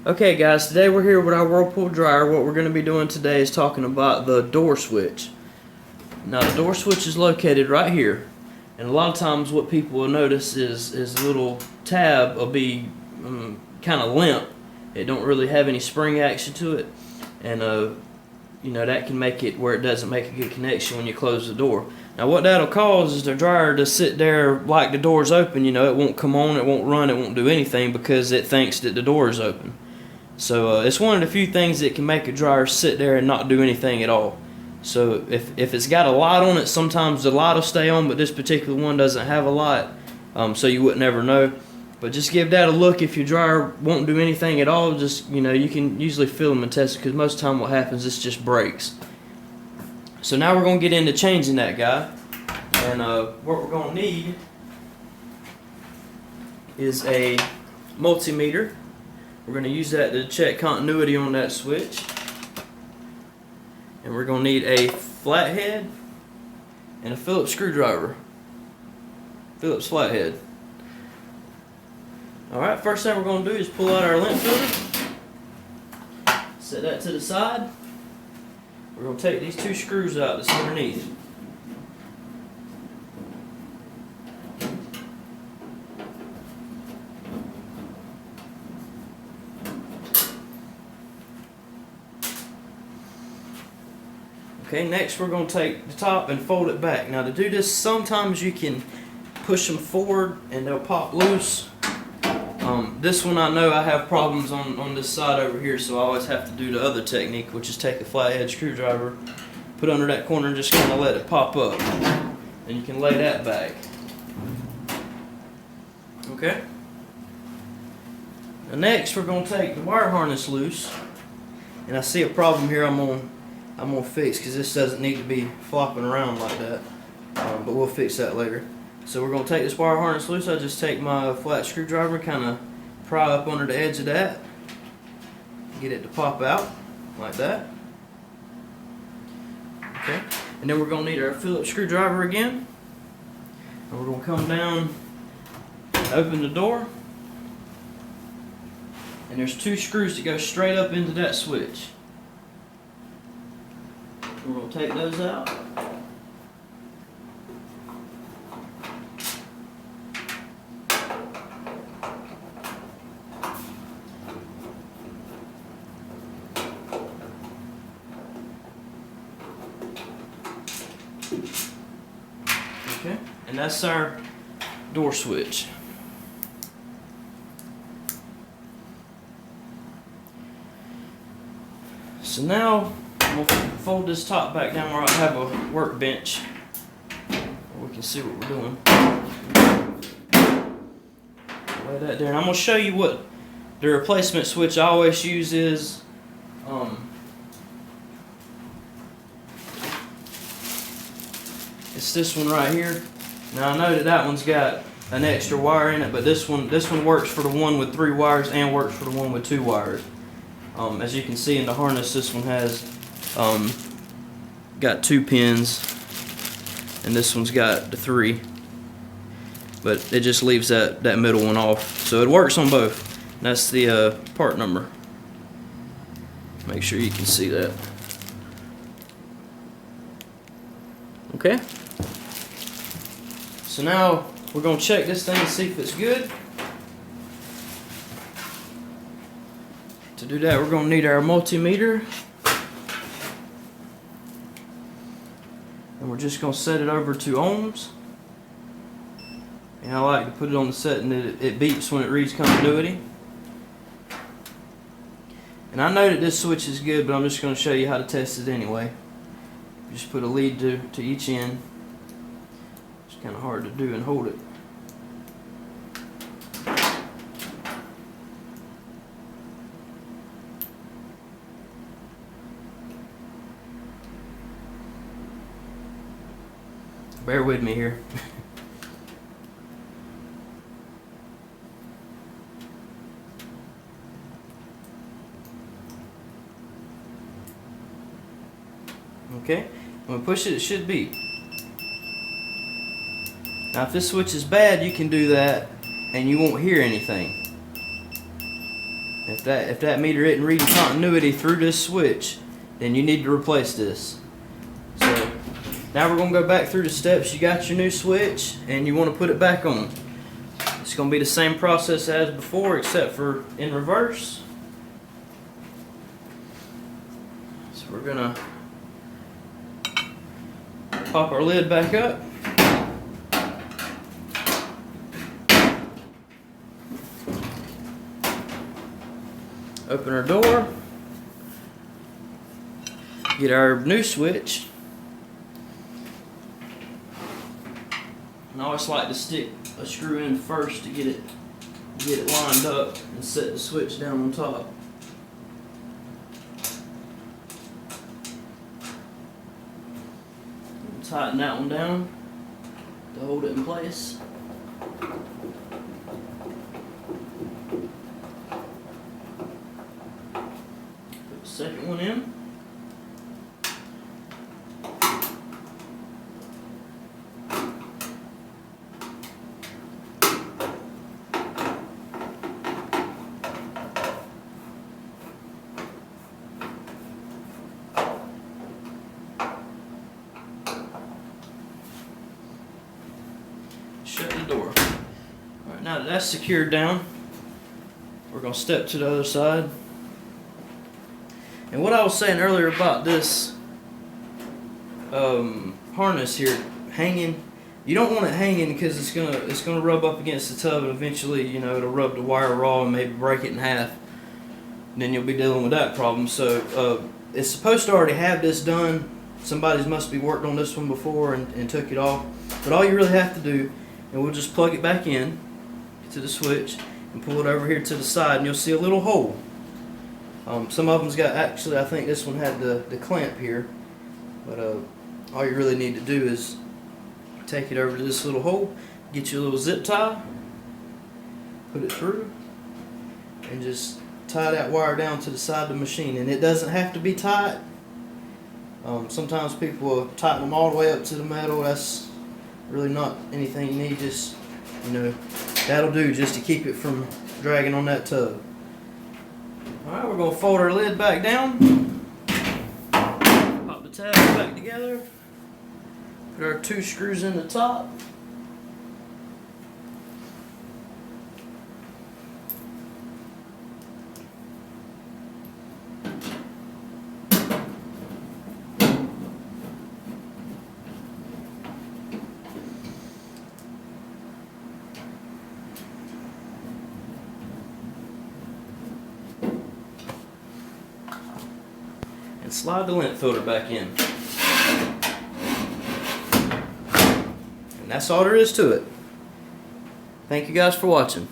Okay guys, today we're here with our Whirlpool dryer. What we're going to be doing today is talking about the door switch. Now the door switch is located right here, and a lot of times what people will notice is a little tab will be kind of limp. It don't really have any spring action to it, and you know, that can make it where it doesn't make a good connection when you close the door. Now what that'll cause is the dryer to sit there like the door's open. You know, it won't come on, it won't run, it won't do anything because it thinks that the door is open. So it's one of the few things that can make a dryer sit there and not do anything at all. So if it's got a light on it, sometimes the light will stay on, but this particular one doesn't have a light, so you wouldn't ever know. But just give that a look. If your dryer won't do anything at all, just, you know, you can usually feel them and test it, because most of the time what happens is it just breaks. So now we're going to get into changing that guy, and what we're going to need is a multimeter. We're going to use that to check continuity on that switch. And we're going to need a flathead and a Phillips screwdriver. Phillips flathead. Alright, first thing we're going to do is pull out our lint filter. Set that to the side. We're going to take these two screws out that's underneath. Okay, next we're going to take the top and fold it back. Now to do this, sometimes you can push them forward and they'll pop loose. This one I know I have problems on this side over here, so I always have to do the other technique, which is take a flathead screwdriver, put under that corner and just kind of let it pop up. And you can lay that back. Okay? Now next we're going to take the wire harness loose. And I see a problem here I'm gonna fix, because this doesn't need to be flopping around like that, but we'll fix that later. So we're gonna take this wire harness loose. I just take my flat screwdriver, kind of pry up under the edge of that, get it to pop out like that. Okay, and then we're gonna need our Phillips screwdriver again, and we're gonna come down, open the door, and there's two screws that go straight up into that switch. We're going to take those out. Okay, and that's our door switch. So now we'll fold this top back down where I have a workbench where we can see what we're doing. Lay that there, and I'm going to show you what the replacement switch I always use is. It's this one right here. Now I know that one's got an extra wire in it, but this one works for the one with 3 wires and works for the one with 2 wires. As you can see in the harness, this one has got 2 pins, and this one's got the 3, but it just leaves that middle one off, so it works on both. That's the part number. Make sure you can see that. Okay, so now we're going to check this thing and see if it's good. To do that, we're going to need our multimeter, and we're just going to set it over to ohms. And I like to put it on the setting that it beeps when it reads continuity. And I know that this switch is good, but I'm just going to show you how to test it anyway. Just put a lead to each end. It's kind of hard to do and hold it. Bear with me here. Okay, when we push it, it should beep. Now if this switch is bad, you can do that and you won't hear anything. If that meter isn't reading continuity through this switch, then you need to replace this. So now we're going to go back through the steps. You got your new switch and you want to put it back on. It's going to be the same process as before, except for in reverse. So we're going to pop our lid back up. Open our door. Get our new switch. And I always like to stick a screw in first to get it lined up and set the switch down on top. And tighten that one down to hold it in place. Put the second one in. Shut the door. Alright, now that that's secured down, we're going to step to the other side. And what I was saying earlier about this harness here hanging, you don't want it hanging because it's gonna rub up against the tub and eventually, you know, it'll rub the wire raw and maybe break it in half. And then you'll be dealing with that problem. So it's supposed to already have this done. Somebody's must be worked on this one before and took it off. But all you really have to do, and we'll just plug it back in to the switch and pull it over here to the side, and you'll see a little hole. Some of them's got, actually I think this one had the clamp here, but all you really need to do is take it over to this little hole, get you a little zip tie, put it through, and just tie that wire down to the side of the machine. And it doesn't have to be tight. Sometimes people will tighten them all the way up to the metal. That's really not anything you need. Just, you know, that'll do just to keep it from dragging on that tub. Alright, we're going to fold our lid back down, pop the tabs back together, put our two screws in the top, and slide the lint filter back in. And that's all there is to it. Thank you guys for watching.